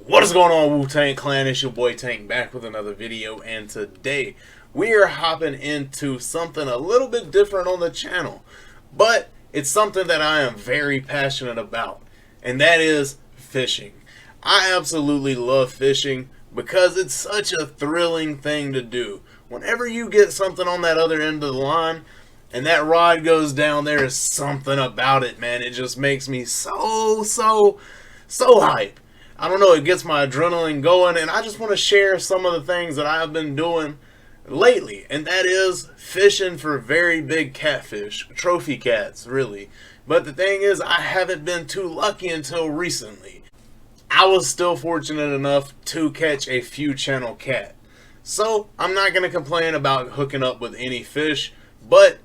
What is going on, Wu-Tang Clan? It's your boy Tank back with another video, and today we are hopping into something a little bit different on the channel, but it's something that I am very passionate about, and that is fishing. I absolutely love fishing because it's such a thrilling thing to do. Whenever you get something on that other end of the line and that rod goes down, there is something about it, man. It just makes me so hype. I don't know, it gets my adrenaline going, and I just want to share some of the things that I've been doing lately, and that is fishing for very big catfish, trophy cats, really. But the thing is, I haven't been too lucky until recently. I was still fortunate enough to catch a few channel cat. So, I'm not going to complain about hooking up with any fish, but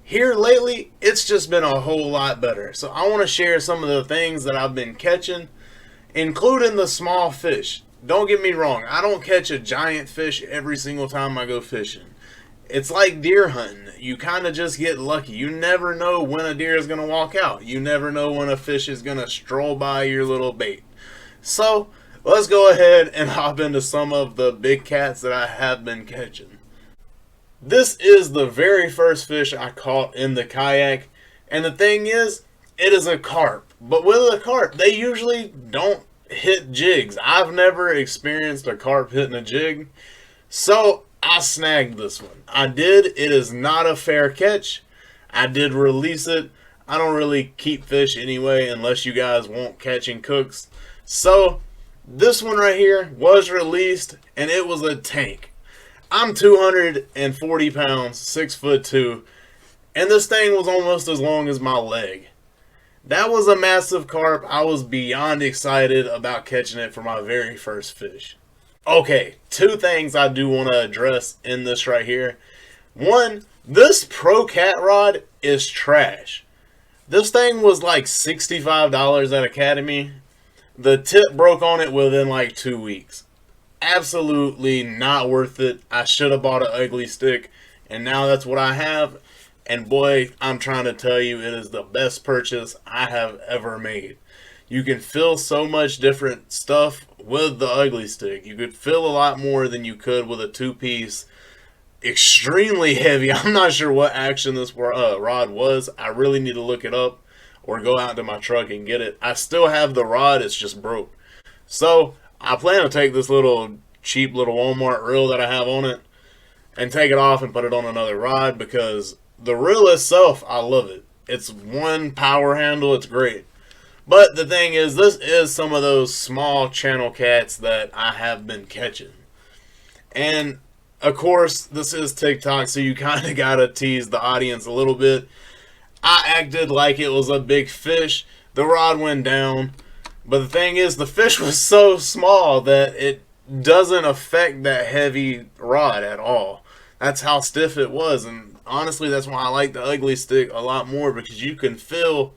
here lately, it's just been a whole lot better. So, I want to share some of the things that I've been catching, including the small fish. Don't get me wrong, I don't catch a giant fish every single time I go fishing. It's like deer hunting. You kind of just get lucky. You never know when a deer is going to walk out. You never know when a fish is going to stroll by your little bait. So, let's go ahead and hop into some of the big cats that I have been catching. This is the very first fish I caught in the kayak, and the thing is, it is a carp. But with a carp, they usually don't hit jigs. I've never experienced a carp hitting a jig, so I snagged this one. I did. It is not a fair catch. I did release it. I don't really keep fish anyway unless you guys want catching cooks. So this one right here was released, and it was a tank. I'm 240 pounds, 6'2", and this thing was almost as long as my leg. That was a massive carp. I was beyond excited about catching it for my very first fish. Okay, two things I do want to address in this right here. One, this Pro Cat rod is trash. This thing was like $65 at Academy. The tip broke on it within like 2 weeks. Absolutely not worth it. I should have bought an ugly stick, and now that's what I have. And boy, I'm trying to tell you, it is the best purchase I have ever made. You can fill so much different stuff with the ugly stick. You could fill a lot more than you could with a two-piece. Extremely heavy. I'm not sure what action this rod was. I really need to look it up or go out to my truck and get it. I still have the rod. It's just broke. So, I plan to take this little cheap little Walmart reel that I have on it and take it off and put it on another rod, because the reel itself, I love it. It's one power handle. It's great. But the thing is, this is some of those small channel cats that I have been catching. And, of course, this is TikTok, so you kind of got to tease the audience a little bit. I acted like it was a big fish. The rod went down. But the thing is, the fish was so small that it doesn't affect that heavy rod at all. That's how stiff it was. And honestly, that's why I like the ugly stick a lot more, because you can feel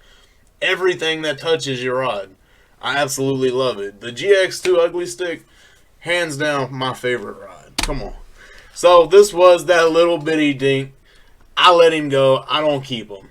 everything that touches your rod. I absolutely love it. The GX2 ugly stick, hands down, my favorite rod. Come on. So this was that little bitty dink. I let him go. I don't keep him.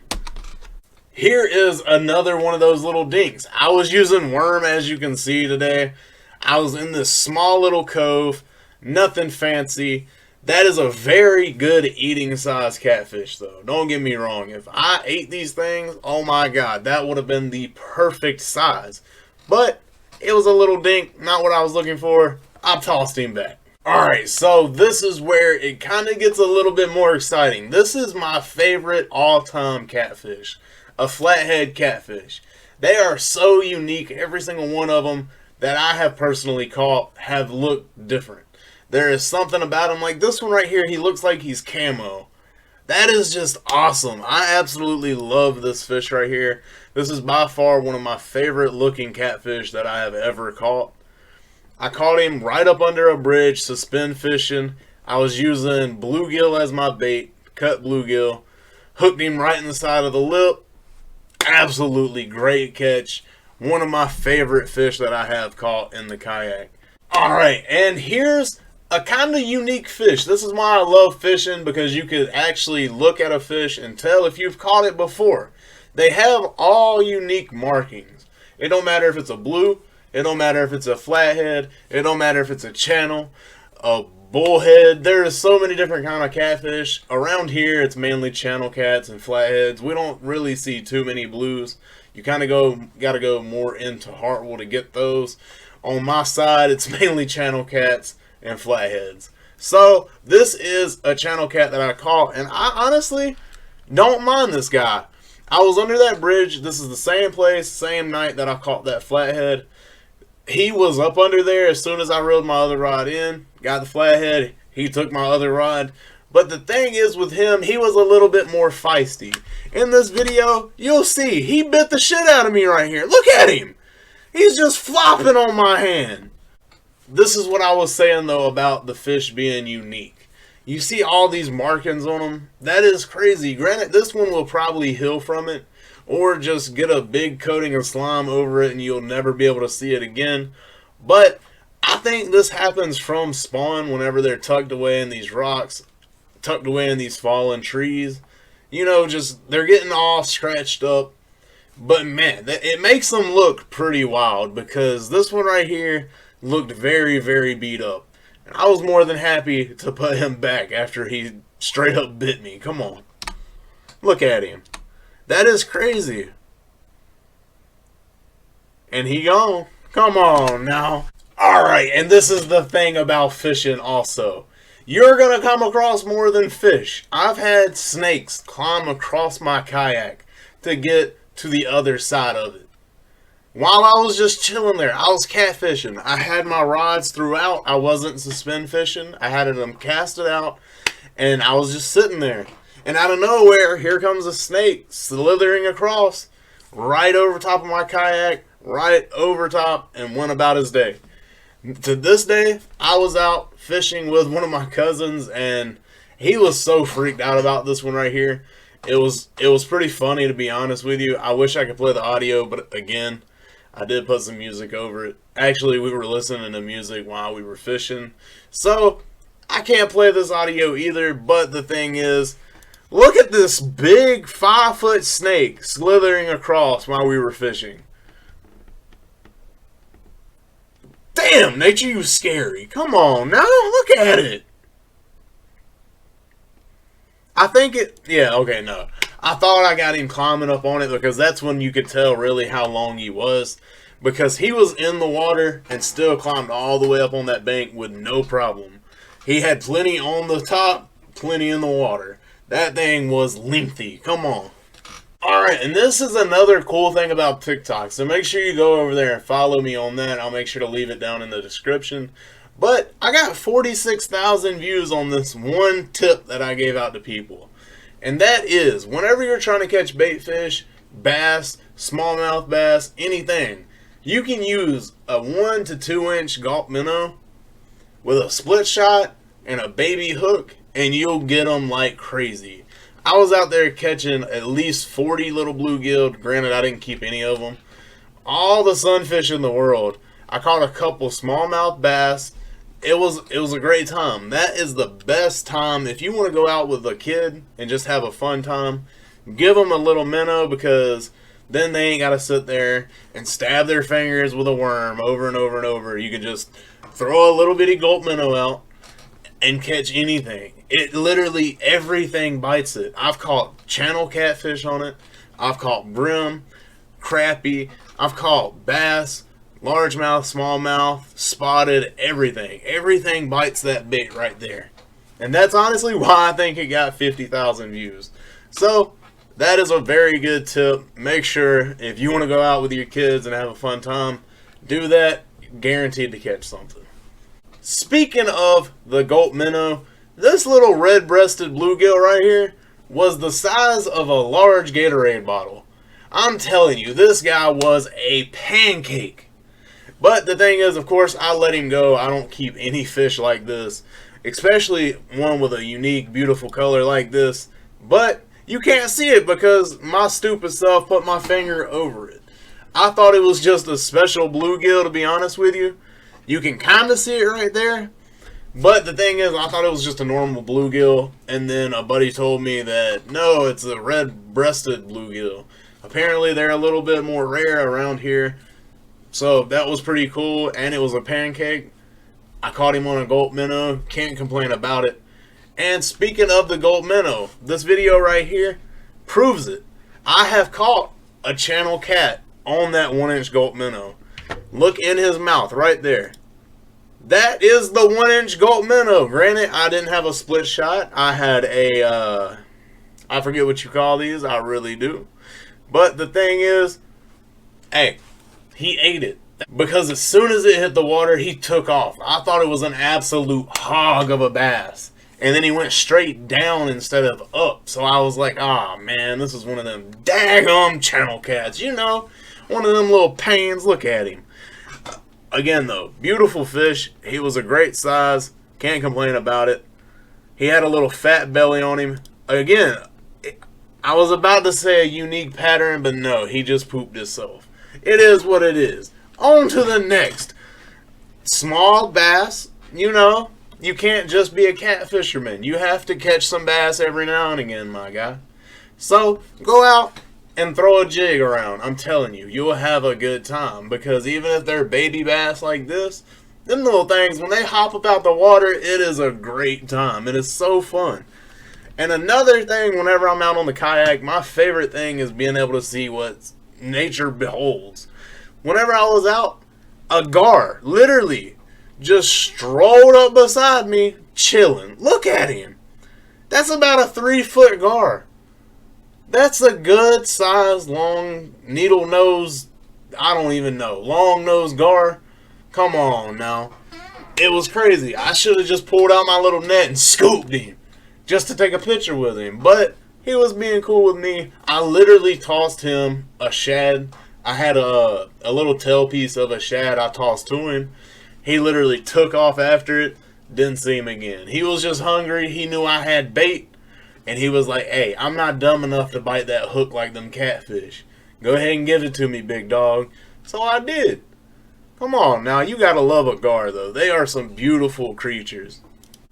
Here is another one of those little dinks. I was using worm, as you can see today. I was in this small little cove. Nothing fancy. That is a very good eating size catfish, though. Don't get me wrong. If I ate these things, oh my god, that would have been the perfect size. But it was a little dink, not what I was looking for. I tossed him back. Alright, so this is where it kind of gets a little bit more exciting. This is my favorite all-time catfish. A flathead catfish. They are so unique. Every single one of them that I have personally caught have looked different. There is something about him, like this one right here, he looks like he's camo. That is just awesome. I absolutely love this fish right here. This is by far one of my favorite looking catfish that I have ever caught. I caught him right up under a bridge, suspend fishing. I was using bluegill as my bait, cut bluegill. Hooked him right in the side of the lip. Absolutely great catch. One of my favorite fish that I have caught in the kayak. Alright, and here's a kind of unique fish. This is why I love fishing, because you could actually look at a fish and tell if you've caught it before. They have all unique markings. It don't matter if it's a blue, It don't matter if it's a flathead. It don't matter if it's a channel, a bullhead. There's so many different kind of catfish. Around here, it's mainly channel cats and flatheads. We don't really see too many blues. You kind of gotta go more into Hartwell to get those. On my side, it's mainly channel cats and flatheads. So this is a channel cat that I caught, and I honestly don't mind this guy. I was under that bridge. This is the same place, same night that I caught that flathead. He was up under there as soon as I reeled my other rod in. Got the flathead. He took my other rod. But the thing is with him, he was a little bit more feisty. In this video, you'll see he bit the shit out of me right here. Look at him. He's just flopping on my hand. This is what I was saying, though, about the fish being unique. You see all these markings on them? That is crazy. Granted, this one will probably heal from it, or just get a big coating of slime over it and you'll never be able to see it again. But I think this happens from spawn whenever they're tucked away in these rocks, tucked away in these fallen trees. You know, just they're getting all scratched up. But man, it makes them look pretty wild, because this one right here looked very, very beat up. And I was more than happy to put him back after he straight up bit me. Come on. Look at him. That is crazy. And he gone. Come on now. Alright, and this is the thing about fishing also. You're going to come across more than fish. I've had snakes climb across my kayak to get to the other side of it. While I was just chilling there, I was catfishing. I had my rods throughout. I wasn't suspend fishing. I had them casted out, and I was just sitting there. And out of nowhere, here comes a snake slithering across right over top of my kayak, right over top, and went about his day. To this day, I was out fishing with one of my cousins, and he was so freaked out about this one right here. It was pretty funny, to be honest with you. I wish I could play the audio, but again, I did put some music over it. Actually, we were listening to music while we were fishing. So, I can't play this audio either, but the thing is, look at this big 5-foot snake slithering across while we were fishing. Damn, nature, you scary. Come on now, look at it. I think it, yeah, okay, no. I thought I got him climbing up on it, because that's when you could tell really how long he was. Because he was in the water and still climbed all the way up on that bank with no problem. He had plenty on the top, plenty in the water. That thing was lengthy. Come on. Alright, and this is another cool thing about TikTok. So make sure you go over there and follow me on that. I'll make sure to leave it down in the description. But I got 46,000 views on this one tip that I gave out to people. And that is, whenever you're trying to catch bait fish, bass, smallmouth bass, anything, you can use a 1 to 2 inch gulp minnow with a split shot and a baby hook, and you'll get them like crazy. I was out there catching at least 40 little bluegill. Granted, I didn't keep any of them. All the sunfish in the world. I caught a couple smallmouth bass. It was a great time. That is the best time if you want to go out with a kid and just have a fun time. Give them a little minnow, because then they ain't got to sit there and stab their fingers with a worm over and over and over. You can just throw a little bitty gulp minnow out and catch anything. It literally, everything bites it. I've caught channel catfish on it. I've caught brim, crappie. I've caught bass, largemouth, smallmouth, spotted, everything. Everything bites that bait right there. And that's honestly why I think it got 50,000 views. So, that is a very good tip. Make sure, if you want to go out with your kids and have a fun time, do that. Guaranteed to catch something. Speaking of the gulp minnow, this little red-breasted bluegill right here was the size of a large Gatorade bottle. I'm telling you, this guy was a pancake. But the thing is, of course, I let him go. I don't keep any fish like this, especially one with a unique, beautiful color like this. But you can't see it because my stupid self put my finger over it. I thought it was just a special bluegill, to be honest with you. You can kind of see it right there. But the thing is, I thought it was just a normal bluegill. And then a buddy told me that, no, it's a red-breasted bluegill. Apparently, they're a little bit more rare around here. So that was pretty cool, and it was a pancake. I caught him on a gulp minnow. Can't complain about it. And speaking of the gulp minnow, this video right here proves it. I have caught a channel cat on that 1-inch gulp minnow. Look in his mouth right there. That is the 1-inch gulp minnow. Granted, I didn't have a split shot. I had a, I forget what you call these. I really do. But the thing is, hey, he ate it. Because as soon as it hit the water, he took off. I thought it was an absolute hog of a bass. And then he went straight down instead of up. So I was like, ah, man, this is one of them daggum channel cats. You know, one of them little pains. Look at him. Again, though, beautiful fish. He was a great size. Can't complain about it. He had a little fat belly on him. Again, I was about to say a unique pattern, but no, he just pooped himself. It is what it is. On to the next. Small bass, you know, you can't just be a catfisherman. You have to catch some bass every now and again, my guy. So, go out and throw a jig around. I'm telling you, you'll have a good time. Because even if they're baby bass like this, them little things, when they hop up out the water, it is a great time. It is so fun. And another thing, whenever I'm out on the kayak, my favorite thing is being able to see what nature beholds. Whenever I was out, a gar literally just strolled up beside me, chilling. Look at him. That's about a 3-foot gar. That's a good size, long, needle nose, I don't even know, long nose gar. Come on now. It was crazy. I should have just pulled out my little net and scooped him just to take a picture with him. But he was being cool with me. I literally tossed him a shad. I had a little tail piece of a shad I tossed to him. He literally took off after it. Didn't see him again. He was just hungry. He knew I had bait. And he was like, hey, I'm not dumb enough to bite that hook like them catfish. Go ahead and give it to me, big dog. So I did. Come on now. You gotta love a gar, though. They are some beautiful creatures.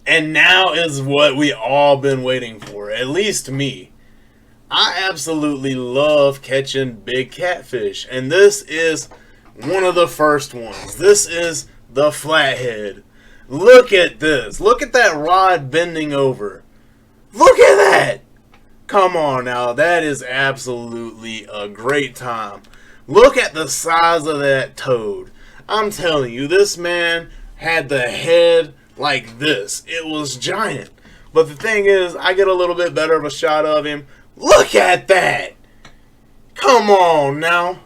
And now is what we all been waiting for. At least me. I absolutely love catching big catfish, and this is one of the first ones. This is the flathead. Look at this. Look at that rod bending over. Look at that. Come on now. That is absolutely a great time. Look at the size of that toad. I'm telling you, this man had the head like this. It was giant. But the thing is, I get a little bit better of a shot of him. Look at that! Come on now.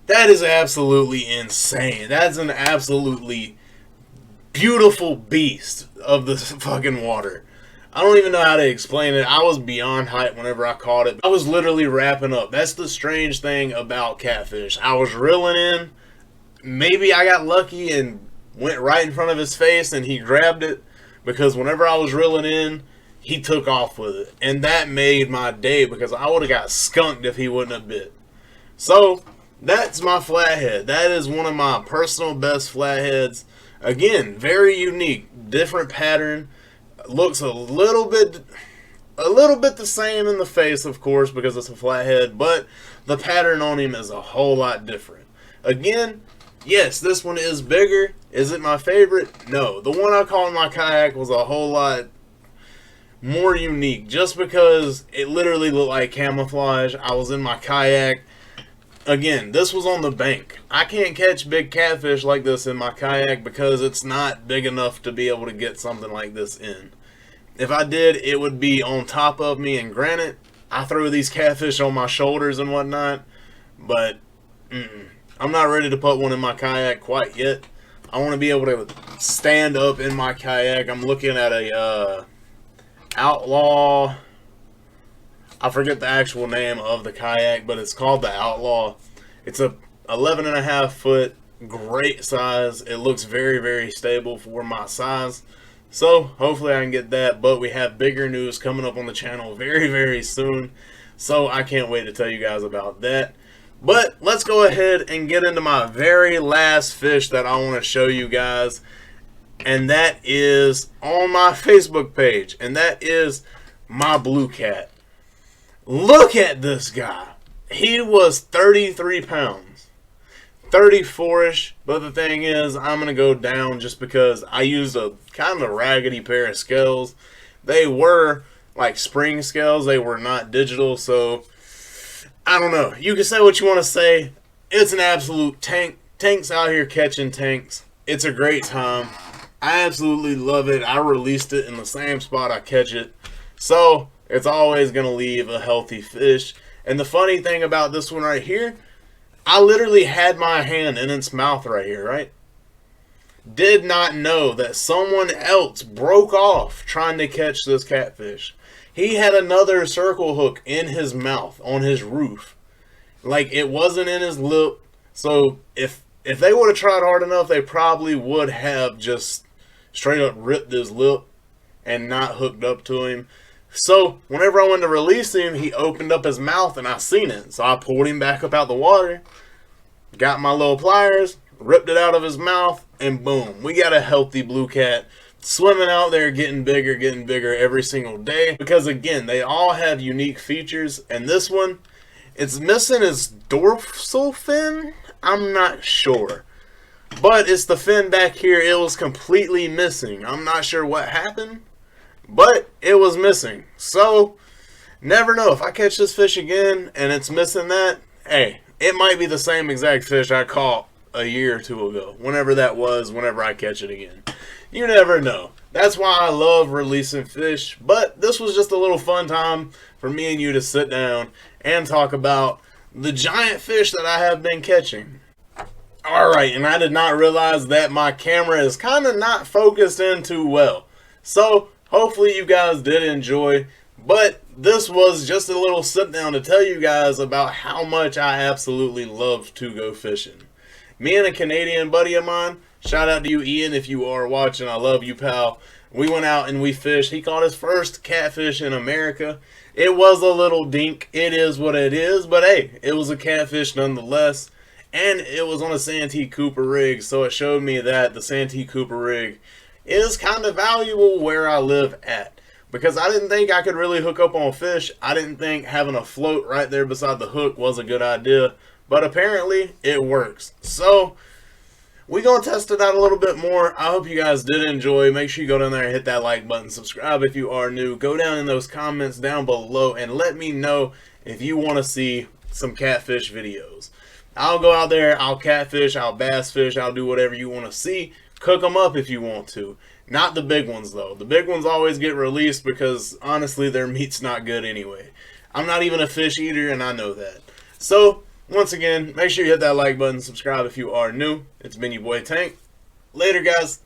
That is absolutely insane. That's an absolutely beautiful beast of the fucking water. I don't even know how to explain it. I was beyond hype whenever I caught it. I was literally wrapping up. That's the strange thing about catfish. I was reeling in. Maybe I got lucky and went right in front of his face and he grabbed it. Because whenever I was reeling in, he took off with it. And that made my day because I would have got skunked if he wouldn't have bit. So, that's my flathead. That is one of my personal best flatheads. Again, very unique. Different pattern. Looks a little bit the same in the face, of course, because it's a flathead. But the pattern on him is a whole lot different. Again, yes, this one is bigger. Is it my favorite? No. The one I caught in my kayak was a whole lot more unique, just because it literally looked like camouflage. I was in my kayak. Again, this was on the bank. I can't catch big catfish like this in my kayak because it's not big enough to be able to get something like this in. If I did, it would be on top of me, and granted, I throw these catfish on my shoulders and whatnot, but I'm not ready to put one in my kayak quite yet. I want to be able to stand up in my kayak. I'm looking at a Outlaw. I forget the actual name of the kayak, but it's called the Outlaw. It's a 11.5 foot, great size. It looks very, very stable for my size. So hopefully I can get that, but we have bigger news coming up on the channel very, very soon. So I can't wait to tell you guys about that. But let's go ahead and get into my very last fish that I want to show you guys. And that is on my Facebook page. And that is my blue cat. Look at this guy. He was 33 pounds. 34ish, but the thing is, I'm going to go down just because I used a kind of raggedy pair of scales. They were like spring scales, they were not digital, so I don't know. You can say what you want to say. It's an absolute tank. Tank's out here catching tanks. It's a great time. I absolutely love it. I released it in the same spot I catch it. So it's always going to leave a healthy fish. And the funny thing about this one right here, I literally had my hand in its mouth right here, right? Did not know that someone else broke off trying to catch this catfish. He had another circle hook in his mouth on his roof. Like, it wasn't in his lip. So if they would have tried hard enough, they probably would have just straight up ripped his lip and not hooked up to him. So whenever I went to release him, he opened up his mouth and I seen it. So I pulled him back up out the water, got my little pliers, ripped it out of his mouth, and boom, we got a healthy blue cat swimming out there, getting bigger every single day. Because again, they all have unique features, and this one, it's missing its dorsal fin. I'm not sure, but it's the fin back here. It was completely missing. I'm not sure what happened, but it was missing. So never know, if I catch this fish again and it's missing that, hey, it might be the same exact fish I caught a year or two ago, whenever that was, whenever I catch it again. You never know. That's why I love releasing fish. But this was just a little fun time for me and you to sit down and talk about the giant fish that I have been catching. Alright, and I did not realize that my camera is kind of not focused in too well. So hopefully you guys did enjoy. But this was just a little sit down to tell you guys about how much I absolutely love to go fishing. Me and a Canadian buddy of mine, shout out to you, Ian, if you are watching. I love you, pal. We went out and we fished. He caught his first catfish in America. It was a little dink. It is what it is. But hey, it was a catfish nonetheless. And it was on a Santee Cooper rig. So it showed me that the Santee Cooper rig is kind of valuable where I live at. Because I didn't think I could really hook up on fish. I didn't think having a float right there beside the hook was a good idea. But apparently, it works. So, we're going to test it out a little bit more. I hope you guys did enjoy. Make sure you go down there and hit that like button. Subscribe if you are new. Go down in those comments down below and let me know if you want to see some catfish videos. I'll go out there, I'll catfish, I'll bass fish, I'll do whatever you want to see. Cook them up if you want to. Not the big ones, though. The big ones always get released because, honestly, their meat's not good anyway. I'm not even a fish eater, and I know that. So, once again, make sure you hit that like button, subscribe if you are new. It's been your boy Tank. Later, guys.